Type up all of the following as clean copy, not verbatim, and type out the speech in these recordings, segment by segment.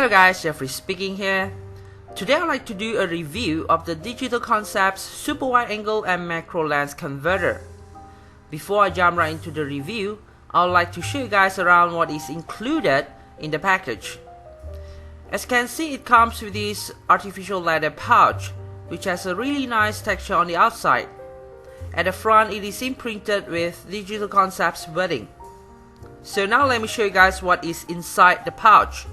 Hello guys, Jeffrey speaking here. Today I'd like to do a review of the Digital Concepts Super Wide Angle and Macro Lens Converter. Before I jump right into the review, I would like to show you guys around what is included in the package. As you can see, it comes with this artificial leather pouch, which has a really nice texture on the outside. At the front, it is imprinted with Digital Concepts wording. So now let me show you guys what is inside the pouch.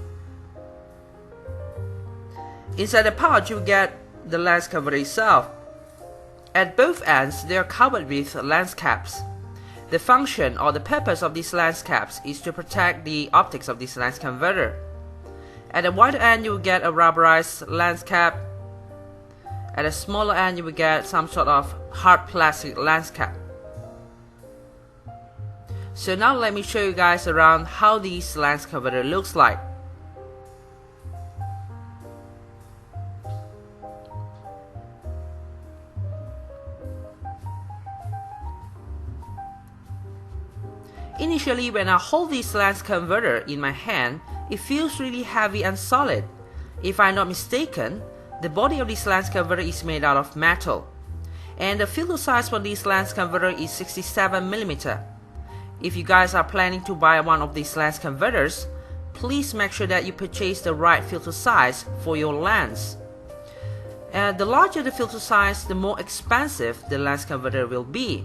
Inside the pouch, you get the lens cover itself. At both ends, they are covered with lens caps. The function or the purpose of these lens caps is to protect the optics of this lens converter. At the wider end, you will get a rubberized lens cap. At the smaller end, you will get some sort of hard plastic lens cap. So now let me show you guys around how this lens converter looks like. Initially, when I hold this lens converter in my hand, it feels really heavy and solid. If I'm not mistaken, the body of this lens converter is made out of metal. And the filter size for this lens converter is 67mm. If you guys are planning to buy one of these lens converters, please make sure that you purchase the right filter size for your lens. The larger the filter size, the more expensive the lens converter will be.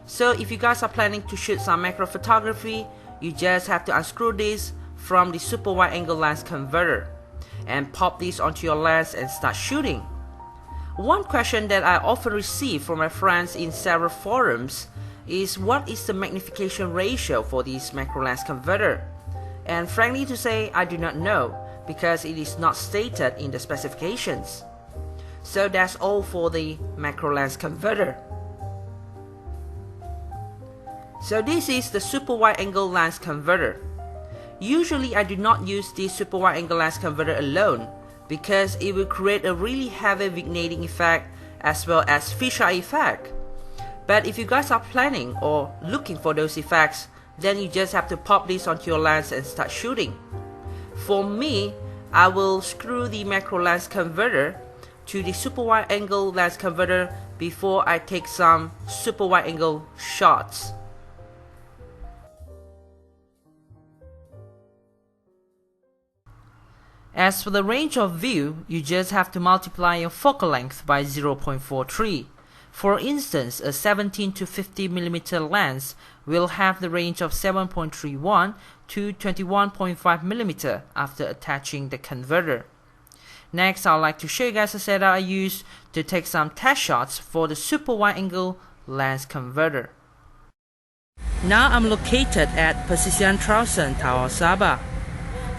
So if you guys are planning to shoot some macro photography, you just have to unscrew this from the super wide angle lens converter and pop this onto your lens and start shooting. One question that I often receive from my friends in several forums is what is the magnification ratio for this macro lens converter? And frankly to say, I do not know because it is not stated in the specifications. So that's all for the macro lens converter. So this is the super wide angle lens converter. Usually I do not use this super wide angle lens converter alone because it will create a really heavy vignetting effect as well as fisheye effect. But if you guys are planning or looking for those effects, then you just have to pop this onto your lens and start shooting. For me, I will screw the macro lens converter to the super wide angle lens converter before I take some super wide angle shots. As for the range of view, you just have to multiply your focal length by 0.43. For instance, a 17 to 50mm lens will have the range of 7.31 to 21.5mm after attaching the converter. Next, I'd like to show you guys a setup I used to take some test shots for the super wide angle lens converter. Now I'm located at Pasisian Traosan, Tower Sabah.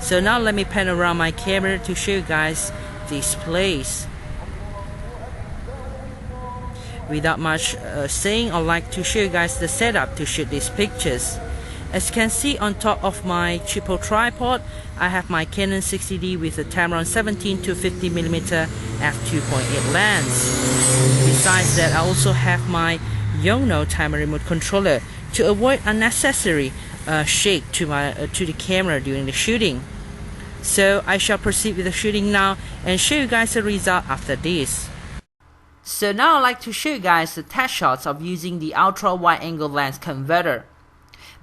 So now let me pan around my camera to show you guys this place. Without much saying, I'd like to show you guys the setup to shoot these pictures. As you can see, on top of my triple tripod, I have my Canon 60D with a Tamron 17 to 50mm f2.8 lens. Besides that, I also have my Yongnuo timer remote controller to avoid unnecessary shake to the camera during the shooting. So I shall proceed with the shooting now and show you guys the result after this. So now I'd like to show you guys the test shots of using the ultra wide angle lens converter.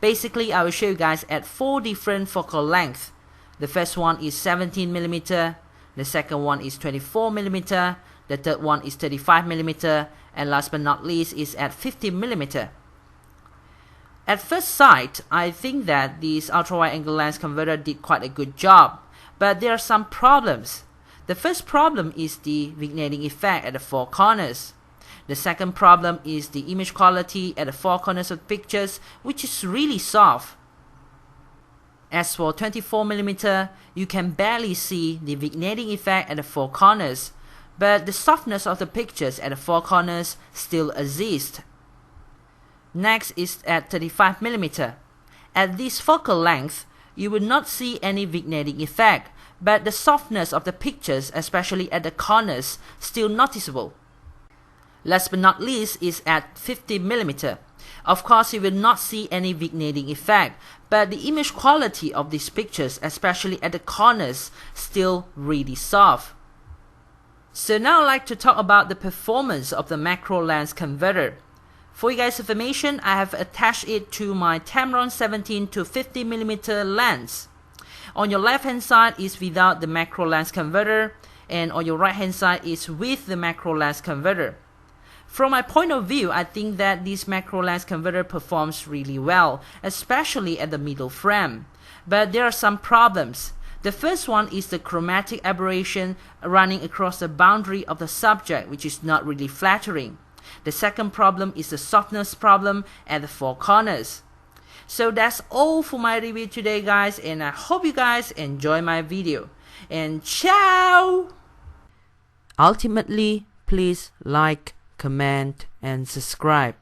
Basically, I will show you guys at 4 different focal lengths. The first one is 17mm, the second one is 24mm, the third one is 35mm, and last but not least is at 50mm. At first sight, I think that this ultra wide angle lens converter did quite a good job, but there are some problems. The first problem is the vignetting effect at the four corners. The second problem is the image quality at the four corners of pictures, which is really soft. As for 24mm, you can barely see the vignetting effect at the four corners, but the softness of the pictures at the four corners still exists. Next is at 35mm. At this focal length, you will not see any vignetting effect, but the softness of the pictures, especially at the corners, still noticeable. Last but not least is at 50mm. Of course, you will not see any vignetting effect, but the image quality of these pictures, especially at the corners, still really soft. So now I'd like to talk about the performance of the macro lens converter. For you guys' information, I have attached it to my Tamron 17 to 50mm lens. On your left hand side is without the macro lens converter, and on your right hand side is with the macro lens converter. From my point of view, I think that this macro lens converter performs really well, especially at the middle frame. But there are some problems. The first one is the chromatic aberration running across the boundary of the subject, which is not really flattering. The second problem is the softness problem at the four corners. So that's all for my review today, guys, and I hope you guys enjoy my video. And ciao! Ultimately, please like, comment, and subscribe.